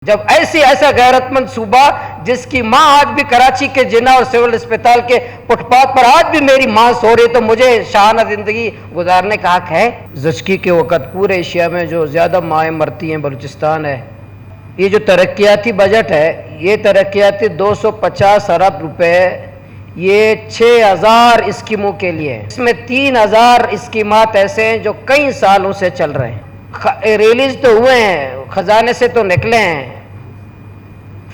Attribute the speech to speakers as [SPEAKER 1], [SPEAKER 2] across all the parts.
[SPEAKER 1] جب ایسا غیرت مند صوبہ جس کی ماں آج بھی کراچی کے جناح اور سول اسپتال کے فٹ پاتھ پر آج بھی میری ماں سو رہی تو مجھے شاہانہ زندگی گزارنے کا حق ہے؟ زچگی کے وقت پورے ایشیا میں جو زیادہ مائیں مرتی ہیں بلوچستان ہے۔ یہ جو ترقیاتی بجٹ ہے، یہ ترقیاتی 250 ارب روپے یہ 6000 اسکیموں کے لیے ہے۔ اس میں 3000 اسکیمات ایسے ہیں جو کئی سالوں سے چل رہے ہیں، ریلیز تو ہوئے ہیں، خزانے سے تو نکلے ہیں،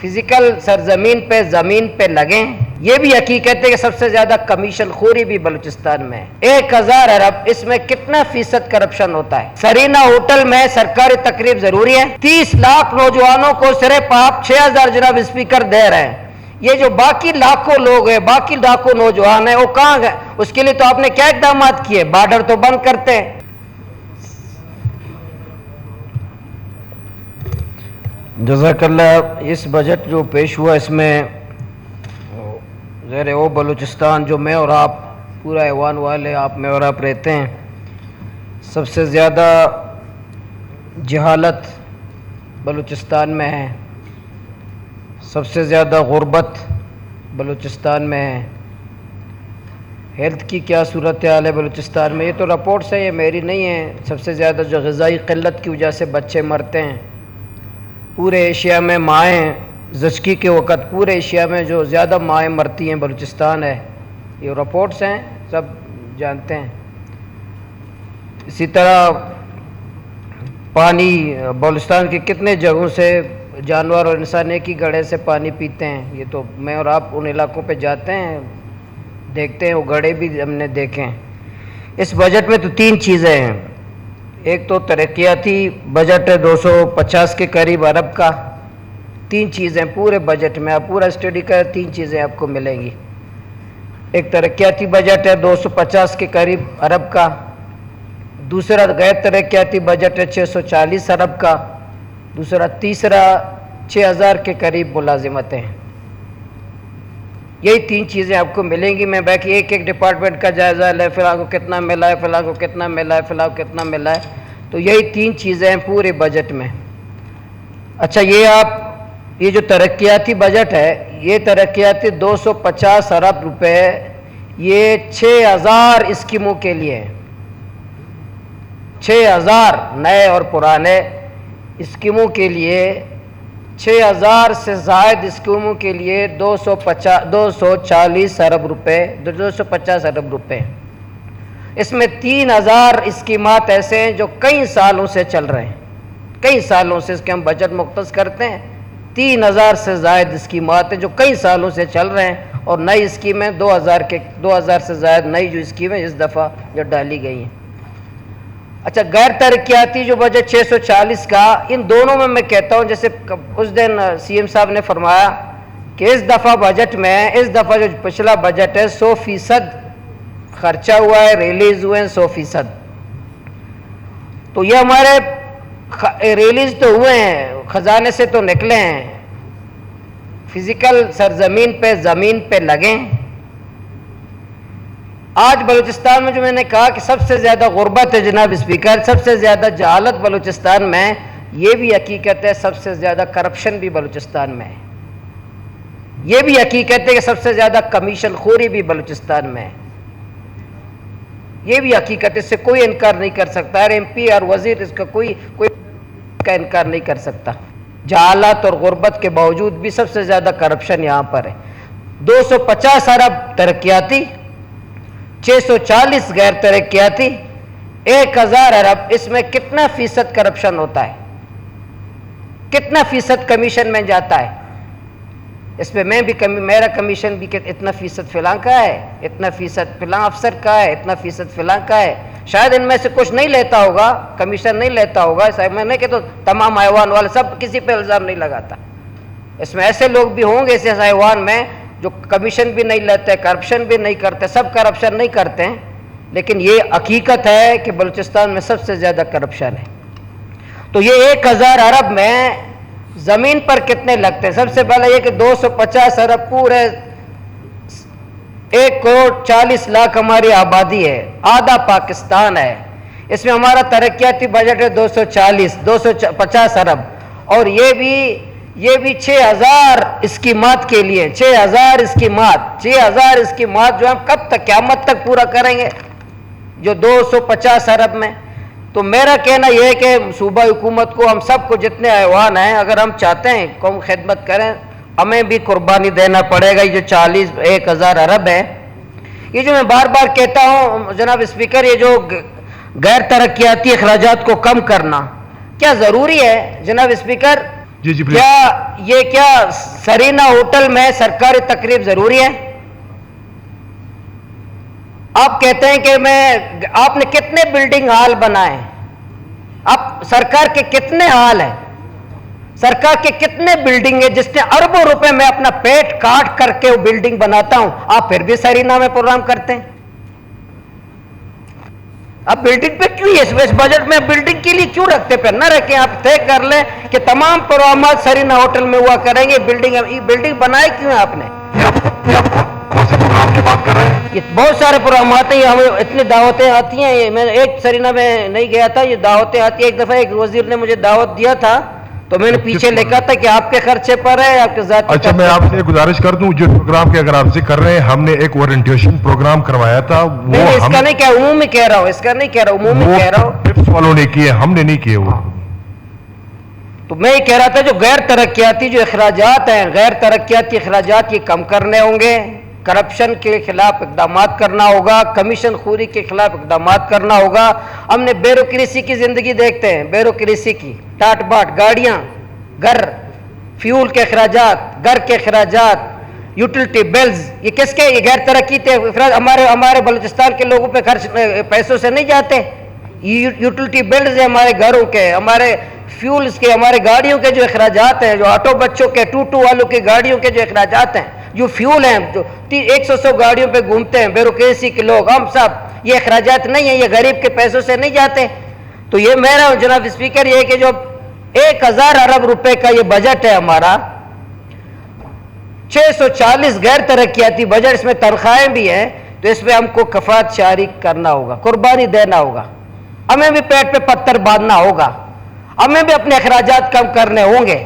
[SPEAKER 1] فزیکل سرزمین پہ زمین پہ لگیں۔ یہ بھی حقیقت ہے کہ سب سے زیادہ کمیشن خوری بھی بلوچستان میں ہے۔ 1000 ارب، اس میں کتنا فیصد کرپشن ہوتا ہے؟ سرینا ہوٹل میں سرکاری تقریب ضروری ہے؟ 30 لاکھ نوجوانوں کو صرف آپ 6000 جناب اسپیکر دے رہے ہیں۔ یہ جو باقی لاکھوں لوگ ہیں، باقی لاکھوں نوجوان ہیں، وہ کہاں گئے؟ اس کے لیے تو آپ نے کیا اقدامات کیے؟ بارڈر تو بند کرتے ہیں۔ جزاک اللہ۔ اس بجٹ جو پیش ہوا، اس میں زیر او بلوچستان جو میں اور آپ پورا ایوان والے آپ میں اور آپ رہتے ہیں، سب سے زیادہ جہالت بلوچستان میں ہے، سب سے زیادہ غربت بلوچستان میں ہے۔ ہیلتھ کی کیا صورتحال ہے بلوچستان میں؟ یہ تو رپورٹس ہیں، یہ میری نہیں ہیں۔ سب سے زیادہ جو غذائی قلت کی وجہ سے بچے مرتے ہیں پورے ایشیا میں، مائیں زچگی کے وقت پورے ایشیا میں جو زیادہ مائیں مرتی ہیں بلوچستان ہے۔ یہ رپورٹس ہیں، سب جانتے ہیں۔ اسی طرح پانی بلوچستان کے کتنے جگہوں سے جانور اور انسان ایک ہی گڑھے سے پانی پیتے ہیں۔ یہ تو میں اور آپ ان علاقوں پہ جاتے ہیں، دیکھتے ہیں، وہ گڑھے بھی ہم نے دیکھے ہیں۔ اس بجٹ میں تو 3 چیزیں ہیں۔ ایک تو ترقیاتی بجٹ ہے 250 کے قریب ارب کا۔ 3 چیزیں پورے بجٹ میں، آپ پورا اسٹڈی کریں، 3 چیزیں آپ کو ملیں گی۔ ایک ترقیاتی بجٹ ہے 250 کے قریب ارب کا، دوسرا غیر ترقیاتی بجٹ ہے 640 ارب کا، تیسرا 6000 کے قریب ملازمتیں ہیں۔ یہی 3 چیزیں آپ کو ملیں گی۔ میں باقی ایک ڈپارٹمنٹ کا جائزہ لے، فلاں کو کتنا ملا ہے، فلاں کو کتنا ملا ہے، فلاں کو کتنا ملا ہے، تو یہی 3 چیزیں ہیں پورے بجٹ میں۔ اچھا، یہ جو ترقیاتی بجٹ ہے، یہ ترقیاتی 250 ارب روپے یہ 6000 اسکیموں کے لیے ہے۔ 6000 نئے اور پرانے اسکیموں کے لیے، 6000 سے زائد اسکیموں کے لیے 240 ارب روپے، 250 ارب روپے۔ اس میں 3000 اسکیمات ایسے ہیں جو کئی سالوں سے چل رہے ہیں، کئی سالوں سے اس کے ہم بجٹ مختص کرتے ہیں۔ 3000 سے زائد اسکیمات ہیں جو کئی سالوں سے چل رہے ہیں، اور نئی اسکیمیں 2000 سے زائد نئی جو اسکیمیں اس دفعہ جو ڈالی گئی ہیں۔ اچھا، غیر ترقیاتی جو بجٹ 640 کا، ان دونوں میں کہتا ہوں، جیسے اس دن سی ایم صاحب نے فرمایا کہ اس دفعہ بجٹ میں، اس دفعہ جو پچھلا بجٹ ہے 100% خرچہ ہوا ہے، ریلیز ہوئے ہیں 100%۔ تو یہ ہمارے ریلیز تو ہوئے ہیں، خزانے سے تو نکلے ہیں، فزیکل سرزمین پہ زمین پہ لگیں۔ آج بلوچستان میں جو میں نے کہا کہ سب سے زیادہ غربت ہے جناب اسپیکر، سب سے زیادہ جہالت بلوچستان میں، یہ بھی حقیقت ہے سب سے زیادہ کرپشن بھی بلوچستان میں ہے۔ یہ بھی حقیقت ہے کہ سب سے زیادہ کمیشن خوری بھی بلوچستان میں ہے۔ یہ بھی حقیقت ہے، اس سے کوئی انکار نہیں کر سکتا، ہر ایم پی اور وزیر اس کا کوئی کا انکار نہیں کر سکتا۔ جہالت اور غربت کے باوجود بھی سب سے زیادہ کرپشن یہاں پر ہے۔ 250 ارب ترقیاتی، 640 غیر ترقیاتی، 1000 ارب، اس میں کتنا فیصد کرپشن ہوتا ہے؟ کتنا فیصد کمیشن میں جاتا ہے؟ اس میں میرا کمیشن بھی اتنا فیصد فلاں کا ہے، اتنا فیصد فلاں افسر کا ہے، اتنا فیصد فلاں کا ہے۔ شاید ان میں سے کچھ نہیں لیتا ہوگا، کمیشن نہیں لیتا ہوگا، میں نہیں کہ تو تمام ایوان والے سب کسی پہ الزام نہیں لگاتا۔ اس میں ایسے لوگ بھی ہوں گے اس ایوان میں جو کمیشن بھی نہیں لیتے، کرپشن بھی نہیں کرتے، سب کرپشن نہیں کرتے ہیں، لیکن یہ حقیقت ہے کہ بلوچستان میں سب سے زیادہ کرپشن ہے۔ تو یہ 1000 ارب میں زمین پر کتنے لگتے ہیں؟ سب سے پہلے یہ کہ 250 ارب پورے 1,40,00,000 ہماری آبادی ہے، آدھا پاکستان ہے، اس میں ہمارا ترقیاتی بجٹ ہے 250 ارب، اور یہ بھی یہ بھی 6,000 اسکیمات کے لیے، 6,000 اسکیمات، 6,000 اسکیمات جو ہم کب تک، قیامت تک پورا کریں گے، جو 250 ارب میں. تو میرا کہنا یہ ہے کہ صوبہ حکومت کو، ہم سب کو جتنے ایوان ہیں، اگر ہم چاہتے ہیں قوم خدمت کریں، ہمیں بھی قربانی دینا پڑے گا. یہ جو 41,000 ارب ہے، یہ جو میں بار بار کہتا ہوں جناب اسپیکر، یہ جو غیر ترقیاتی اخراجات کو کم کرنا کیا ضروری ہے جناب اسپیکر؟ کیا سرینا ہوٹل میں سرکاری تقریب ضروری ہے؟ آپ کہتے ہیں کہ آپ نے کتنے بلڈنگ ہال بنائے؟ اب سرکار کے کتنے ہال ہیں؟ سرکار کے کتنے بلڈنگ ہے جس نے اربوں روپے میں اپنا پیٹ کاٹ کر کے وہ بلڈنگ بناتا ہوں، آپ پھر بھی سرینا میں پروگرام کرتے ہیں؟ اب بلڈنگ پہ کیوں، اس بجٹ میں بلڈنگ کے لیے کیوں رکھتے؟ پھر نہ رکھیں، آپ طے کر لیں کہ تمام پروگرامات سرینا ہوٹل میں ہوا کریں گے. بلڈنگ بنائے کیوں ہے آپ نے؟ یہ بہت سارے پروگرامات ہیں، ہمیں اتنی دعوتیں آتی ہیں. میں ایک سرینا میں نہیں گیا تھا، یہ دعوتیں آتی ہیں. ایک دفعہ ایک وزیر نے مجھے دعوت دیا تھا تو میں نے پیچھے لکھا تھا کہ آپ کے خرچے پر ہے، آپ کے ذاتی.
[SPEAKER 2] اچھا، میں آپ سے گزارش کر دوں، جو پروگرام کے اگر آپ ذکر کر رہے ہیں، ہم نے ایک اورینٹیشن پروگرام کروایا تھا.
[SPEAKER 1] نہیں، اس کا نہیں کہہ رہا، عمومی کہہ رہا ہوں، اس کا نہیں کہہ رہا، عمومی کہہ رہا ہوں.
[SPEAKER 2] ٹپس والوں نے کیے، ہم نے نہیں کیے. وہ
[SPEAKER 1] تو میں یہ کہہ رہا تھا جو غیر ترقیاتی جو اخراجات ہیں، غیر ترقیاتی اخراجات یہ کم کرنے ہوں گے. کرپشن کے خلاف اقدامات کرنا ہوگا، کمیشن خوری کے خلاف اقدامات کرنا ہوگا. ہم نے بیوروکریسی کی زندگی دیکھتے ہیں، بیوروکریسی کی ٹاٹ باٹ، گاڑیاں، گھر، فیول کے اخراجات، گھر کے اخراجات، یوٹیلٹی بلز، یہ کس کے؟ یہ غیر ترقی ہمارے بلوچستان کے لوگوں پہ خرچ پیسوں سے نہیں جاتے. یوٹیلٹی بلز ہیں ہمارے گھروں کے، ہمارے فیولز کے، ہمارے گاڑیوں کے جو اخراجات ہیں، جو آٹو بچوں کے، ٹوٹو والوں کی گاڑیوں کے جو اخراجات ہیں، جو فیول ہیں، جو 100 گاڑیوں پہ گھومتے ہیں بیوروکریسی کے لوگ، ہم سب، یہ اخراجات نہیں ہیں، یہ غریب کے پیسوں سے نہیں جاتے. تو یہ میرا جناب اسپیکر یہ کہ جو 1,000 ارب روپے کا یہ بجٹ ہے ہمارا، 640 غیر ترقیاتی بجٹ، اس میں تنخواہیں بھی ہیں، تو اس میں ہم کو کفایت شعاری کرنا ہوگا، قربانی دینا ہوگا. ہمیں بھی پیٹ پہ پتھر باندھنا ہوگا، ہمیں بھی اپنے اخراجات کم کرنے ہوں گے،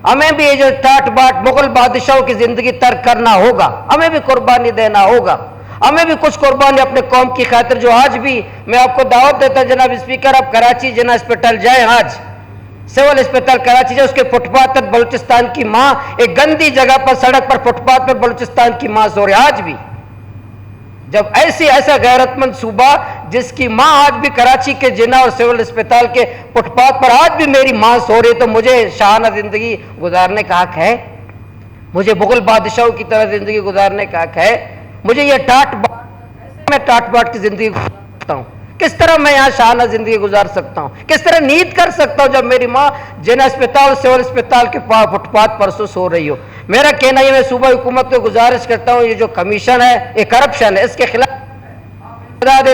[SPEAKER 1] ہمیں بھی یہ جو ٹاٹ باٹ مغل بادشاہوں کی زندگی ترک کرنا ہوگا، ہمیں بھی قربانی دینا ہوگا. ہمیں بھی کچھ قربانی اپنے قوم کی خاطر. جو آج بھی میں آپ کو دعوت دیتا جناب اسپیکر، آپ کراچی جنا اسپیٹل جائیں، آج سول اسپیٹل کراچی جائیں، اس کے فٹ پاتھ پر بلوچستان کی ماں ایک گندی جگہ پر، سڑک پر، فٹ پاتھ پر بلوچستان کی ماں سو رہی. آج بھی جب ایسا غیرت مند صوبہ جس کی ماں آج بھی کراچی کے جنا اور سول اسپتال کے فٹ پاتھ پر آج بھی میری ماں سو رہی، تو مجھے شاہانہ زندگی گزارنے کا حق ہے؟ مجھے مغل بادشاہوں کی طرح زندگی گزارنے کا حق ہے؟ مجھے یہ میں ٹاٹ باٹ کی زندگی گزار سکتا ہوں؟ کس طرح میں یہاں شاہانہ زندگی گزار سکتا ہوں؟ کس طرح نیند کر سکتا ہوں جب میری ماں جنا اسپتال سول اسپتال کے فٹ پاتھ پر سو رہی ہو؟ میرا کہنا یہ، میں صوبہ حکومت کو گزارش کرتا ہوں، یہ جو کمیشن ہے، یہ کرپشن ہے، اس کے خلاف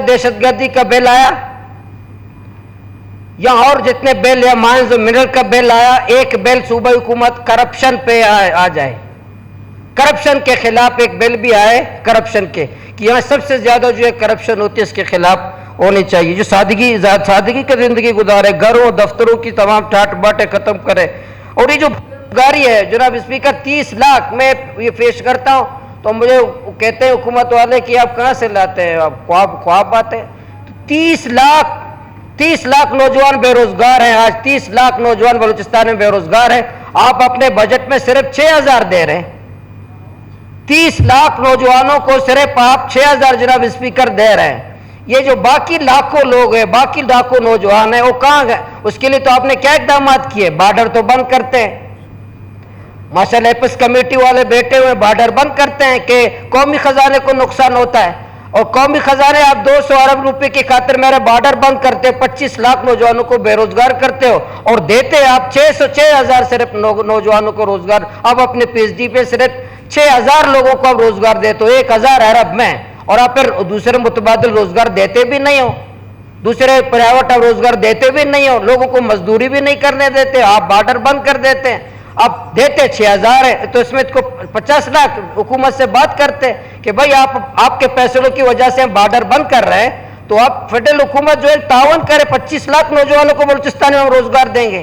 [SPEAKER 1] دہشت گردی کا بل آیا یا اور جتنے بل یا مائنز اور منرل کا بل آیا، ایک بل صوبہ حکومت کرپشن پہ آ جائے. کرپشن کے خلاف ایک بل بھی آئے، کرپشن کے، کہ یہاں سب سے زیادہ جو ہے کرپشن ہوتی ہے، اس کے خلاف ہونی چاہیے. جو سادگی کی زندگی گزارے، گھروں دفتروں کی تمام ٹاٹ باٹیں ختم کرے. اور یہ جو گاڑی ہے جناب اسپیکر، 30 لاکھ میں یہ پیش کرتا ہوں تو مجھے کہتے ہیں حکومت والے کہ آپ کہاں سے لاتے ہیں، آپ خواب آتے ہیں. 30 لاکھ نوجوان بے روزگار ہیں آج، 30 لاکھ نوجوان بلوچستان میں بے روزگار ہیں. آپ اپنے بجٹ میں صرف 6,000 دے رہے ہیں. 30 لاکھ نوجوانوں کو صرف آپ 6,000 جناب اسپیکر دے رہے ہیں. یہ جو باقی لاکھوں لوگ ہیں، باقی لاکھوں نوجوان ہیں، وہ کہاں گئے؟ اس کے لیے تو آپ نے کیا اقدامات کیے؟ بارڈر تو بند کرتے ہیں، ماشاءاللہ ایپس کمیٹی والے بیٹھے ہوئے بارڈر بند کرتے ہیں کہ قومی خزانے کو نقصان ہوتا ہے. اور قومی خزانے آپ 200 ارب روپے کی خاطر میرے بارڈر بند کرتے ہو، 25 لاکھ نوجوانوں کو بے روزگار کرتے ہو، اور دیتے آپ 6,000 صرف نوجوانوں کو روزگار. اب اپنے پی ایچ ڈی پہ صرف 6,000 لوگوں کو آپ روزگار دیتے ہو 1,000 ارب میں، اور آپ پھر دوسرے متبادل روزگار دیتے بھی نہیں ہو، دوسرے پرائیویٹ روزگار دیتے بھی نہیں ہو، لوگوں کو مزدوری بھی نہیں کرنے دیتے، آپ بارڈر بند کر دیتے ہیں. آپ دیتے 6,000 ہے تو اس میں کو 50 لاکھ حکومت سے بات کرتے کہ بھائی آپ کے پیسوں کی وجہ سے ہم بارڈر بند کر رہے ہیں، تو آپ فیڈرل حکومت جو ہے تعاون کرے، 25 لاکھ نوجوانوں کو بلوچستان میں ہم روزگار دیں گے.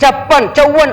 [SPEAKER 1] 54